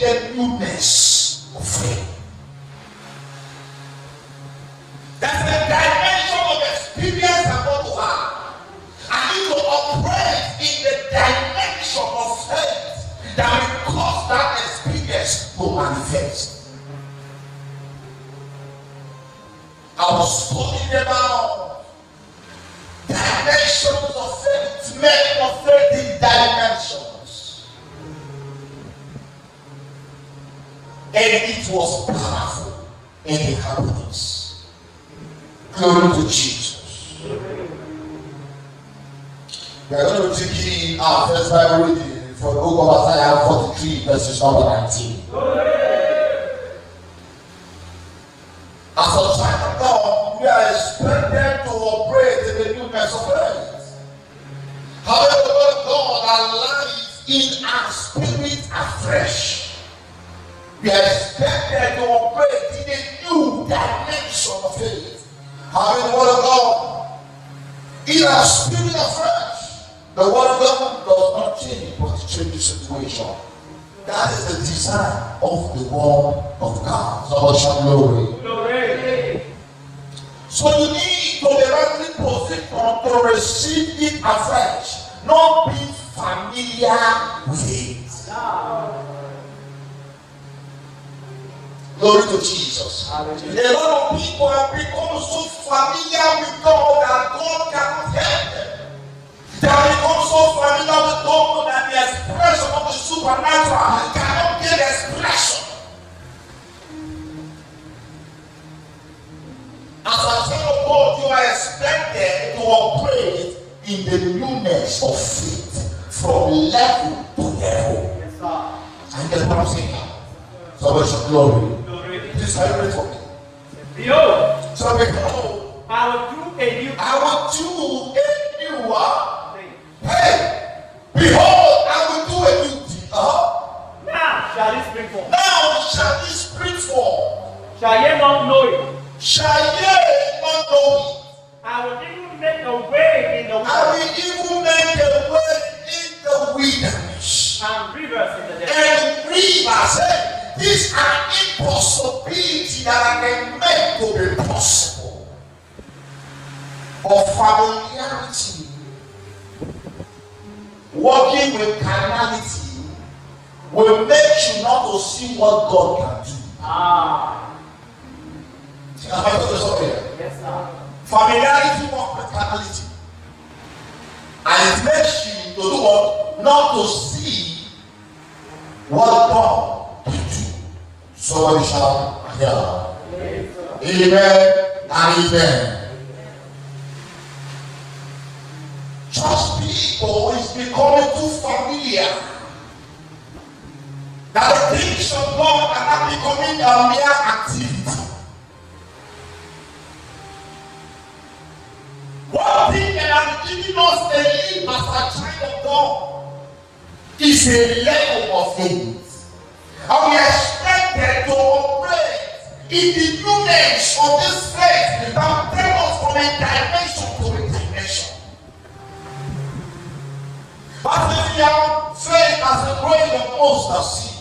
the newness of faith. That's a dimension of experience I'm going to have. I need to operate in the dimension of faith that will cause that experience to manifest. I was talking about dimensions of faith, men of faith in dimensions. And it was powerful and it happens. Glory to Jesus. We are going to be taking our first Bible reading from the book of Isaiah 43, verses number 19. As a child of God, we are expected to operate in the newness of faith. However, the word of God alive in our spirit afresh. We are expected to operate in a new dimension of faith. Having the word of God in our spirit afresh. The word of God does not change, but it changes situation. That is the design of the word of God. So shout glory. Glory. So you need to be rightly positioned to receive it afresh, not be familiar with it. Glory to Jesus. Hallelujah. A lot of people have become so familiar with God that God cannot help them. They have become so familiar with God that the expression of the supernatural cannot get expression. As a child of God, you are expected to operate in the newness of faith from level to level. Yes, sir. And that's what I'm saying. So much glory. Please celebrate for me. Behold, so behold, I will do a new Hey, behold, I will do a new thing. Now shall it spring forth. Now shall it spring forth. Shall ye not know it? Shall ye not know it? I will even make a way in the wilderness. I will even make a way in the wilderness. And rivers in the desert. And rivers. These are impossibilities that are meant to be possible. Of familiarity, working with carnality will make you not to see what God can do. Am I talking something here? Yes, sir. Familiarity works with carnality, and it makes you to do what? Not to see what God can do. So we shall hear. Amen and amen. Church people is becoming too familiar that the things of God are not becoming a mere activity. One thing that has given us a leap as a child of God is a level of faith. And we are expected to operate in the newness of this faith that will take us from a dimension to a dimension. But if you have faith as a grain of mustard seed,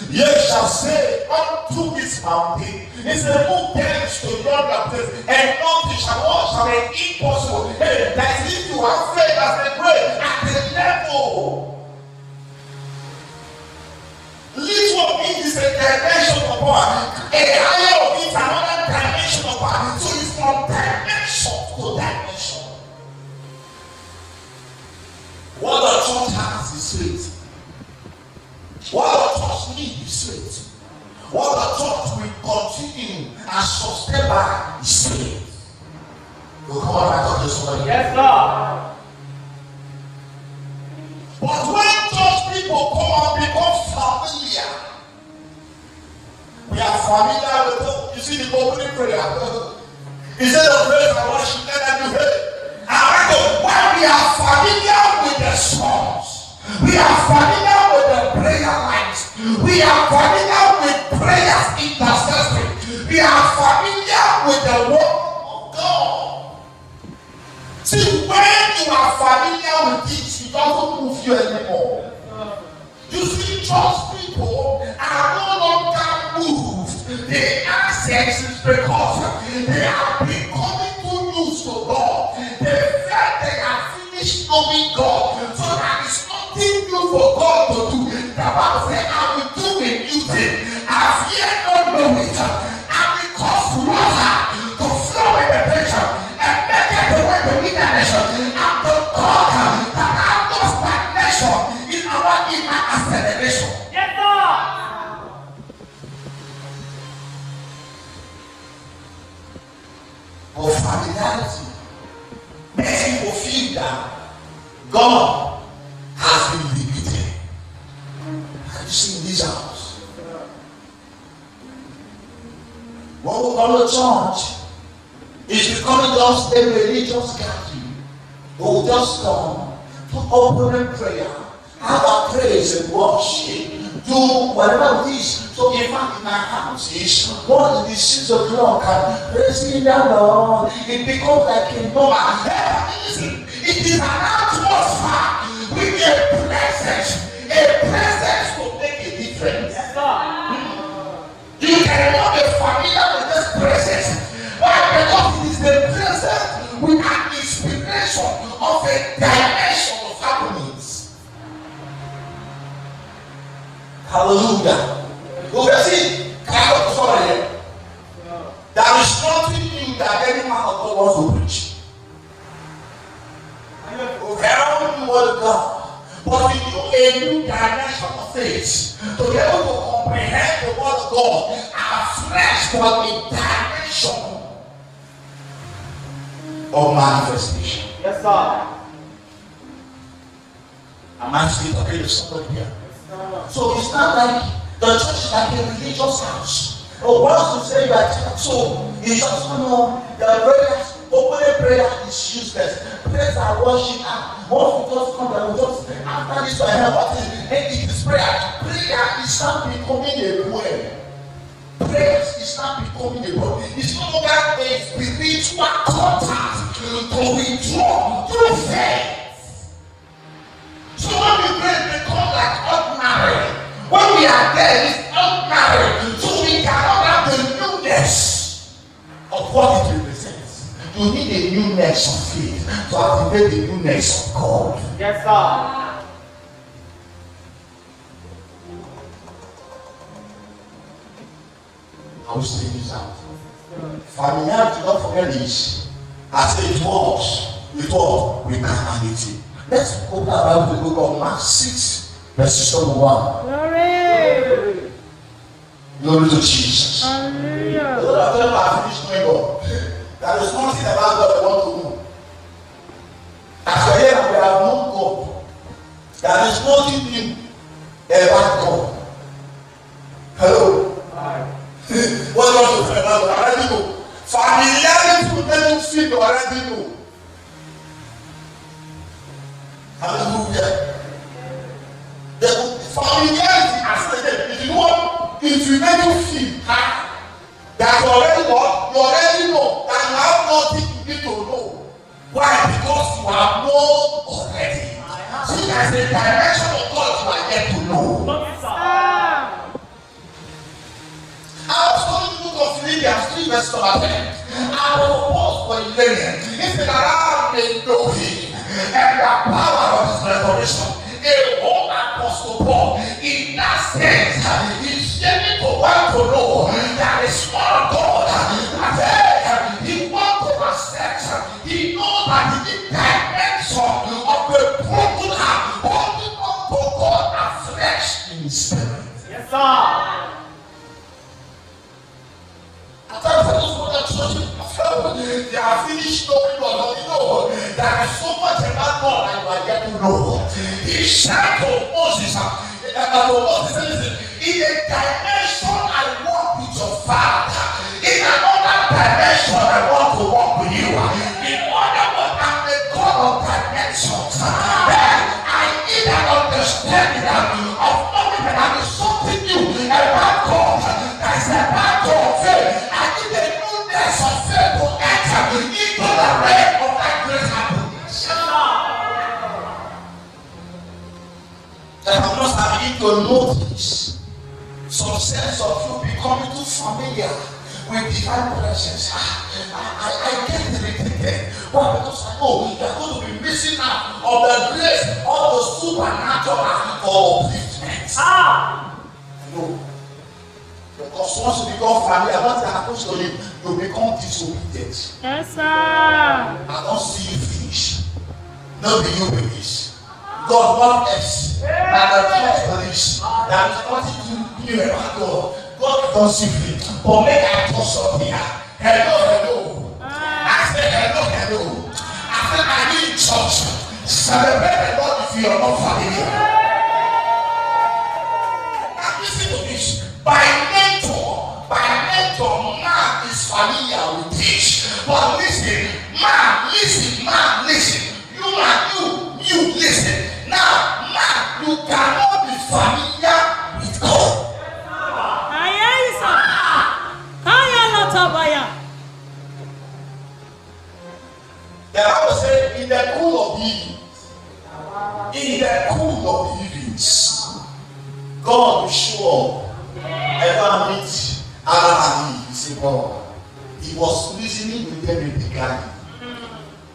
ye shall say unto this mountain, it's a move thence to yonder place, and nothing shall be impossible. Hey, that if you have faith as a grain at the level. Little of it is a dimension of power. A higher of it is another dimension of power. So it's from dimension to dimension. What the church has is faith. What the church needs is faith. What the church will continue and sustain by is faith. You come on, I talk this one. Yes, sir. But when church people come and become familiar, we are familiar with them. You see the opening prayer. Instead of praise and worship, let them do it. When we are familiar with the songs, we are familiar with the prayer lines, we are familiar with prayers intercessory, we are familiar with the word of God. See, when you are familiar with it, it doesn't move you anymore. You see, church people are because they have been coming too used to God. They felt they have finished knowing God. So there is nothing new for God to do. The Bible says, I will do a new thing. I've yet not known it. I will cause water to flow in the picture and make it the way to wilderness. And the God that has no stagnation in our inner acceleration. Yes, sir. Or familiarity makes people feel that God has been limited. Have you seen this house? When we come to church, it's becoming just a religious gathering. We'll just come to open prayer, have a praise and worship, do whatever it is. So in fact, in our houses, once it is 6 o'clock and praising the Lord, it becomes like a normal. It is an atmosphere with a presence to make a difference. Yes, sir. You cannot be familiar with this presence. Why? Because it is the presence with an inspiration of a dimension of happenings. Hallelujah. You can see, sorry, there is nothing new that any man of God wants to preach. Okay, I don't know what God, but we do a new dimension of faith to be able to comprehend the word of God afresh from a dimension of manifestation. Yes, sir. Am I still talking to somebody here? So it's not like the church is like a religious house. But once you say you are church, so it's just the prayers, opening prayer is useless. Prayers are worship, and once we just come and we just after this I have what is it is prayer. Prayer is not becoming a poem. Prayer is not becoming a poem. It's no longer a spiritual contact to withdraw through faith. So when we pray, they become like ordinary. When we are there, it's ordinary. So we cannot have the newness of what it represents. You need a newness of faith to activate the newness of God. Yes, sir. I will say this out. Familiarity, don't forget this. I say it was with carnality. Let's open our Bible to the book of Mark 6, verses 1. Glory. Glory to Jesus. Hallelujah. Those of them are finished knowing God. There is nothing about God they want to know. As we here, we have known God. There is nothing new about God. Hello. What else to say about God? I already know. Familiarity will make you feel you already know. Hallelujah. The familiarity as stated, if you want, it will make you feel that you already what? You already know that you have nothing you need to know. Why? Because you have known already. So there's a dimension of God you are yet to know. Yes, sir. I was telling you to Philippians 3 verse number 10. I was opposed for Millennium. If the around may know him and the power of his resurrection, a whole apostle Paul, in that sense, he's getting to want to know that the small God, that he wants to accept, he knows that the dimension of the broken heart, holding on to God afresh in his spirit. Yes, sir. They are finished knowing God. You know, there is so much about God that you are yet to know. He said to Moses, in a dimension I walk with your father, in another dimension I want to walk with you. In other words, I'm the God of dimensions. I need an understanding of knowing that there is something new about God that is about to faith. I need a newness of faith to enter into the realm of that great happiness. And I must have begin to notice some sense of you becoming too familiar with divine presence. I get irritated. Why? Because I know you are going to be missing out of the grace of the supernatural for upliftment. I know. Because once you become familiar, what happens to you, you become disobedient. Yes, sir. I don't see you finish. No be you finish. God wants us. And the truth for this, that is nothing to do about God. God does you free. But make I talk something here. Hello. I said hello. I said I need church. Celebrate the Lord if you are not familiar. Now listen to this. By nature, man is familiar with this. But listen. You listen. Now, man, you cannot be familiar with God. The Bible said, in the cool of evenings, God will show up. Ever meet Adam and Eve. He said, God, he was reasoning with them in the garden.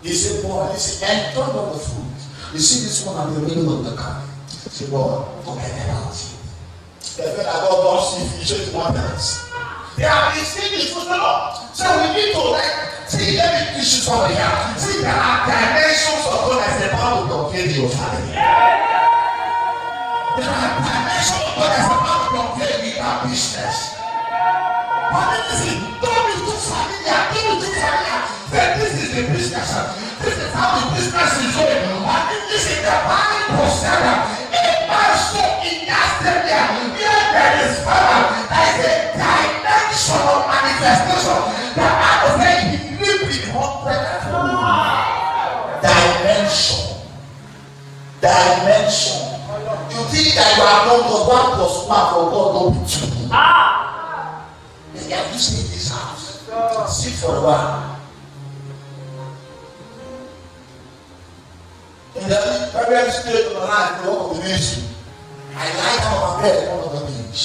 He said, boy, and turn on the fruit. You see this one at the middle of the garden. He said, boy, forget about it. The fact that God don't see fish one else. They have been seeing this for the Lord. So we need to see every issue over here. See, there are dimensions of God as a power to upgrade your family. There are dimensions of God as a power to upgrade your business. But listen, don't be too familiar. That this is the business. This is how the business is going. And this is the Bible said in my soul, in that area, where there is power, there is a dimension of manifestation. The Bible says he lived in 100 dimension. You think that you are not God, 1 plus 1 for God don't be 2. Have you seen this house? Sit for a while. In the very state of my life, the work of the ministry, I like how my bed one of the things.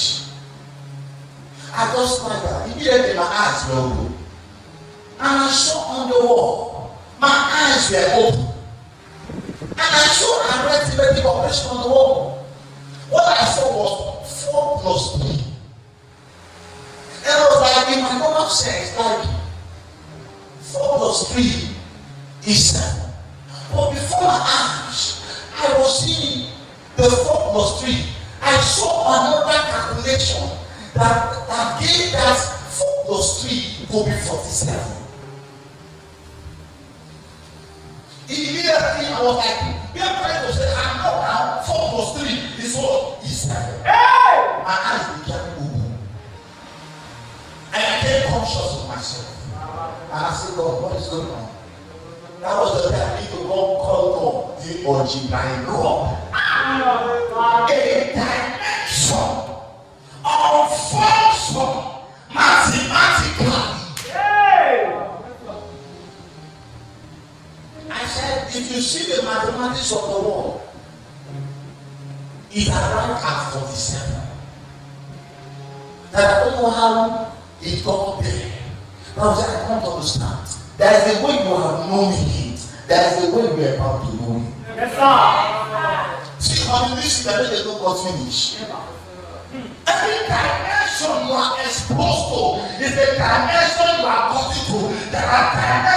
I just like that. Immediately my eyes were open. And I saw on the wall, my eyes were open. And I saw a arithmetic operation on the wall. What I saw was 4 plus 3. And I was like, in my normal sense, like 4 plus 3 is 7. But before my eyes, I was seeing the 4 plus 3. I saw another calculation that gave that 4 plus 3 to be 47. Immediately I was like, we are trying to say, I'm not now. 4 plus 3 is what? Is 7. Hey! My eyes began open. And I became conscious of myself. And I said, God, what is going on? That was the time I need to go call God the original God. A dimension of function mathematically. I said, if you see the mathematics of the world, it arrived at 47. That I don't know how it got there. But I said, I don't understand. There is a way you have known him. There is a way you are about to know him. Yes, sir. See, on this, the way they don't got finish. Every dimension you are exposed to is the dimension you are gotten to. There are dimensions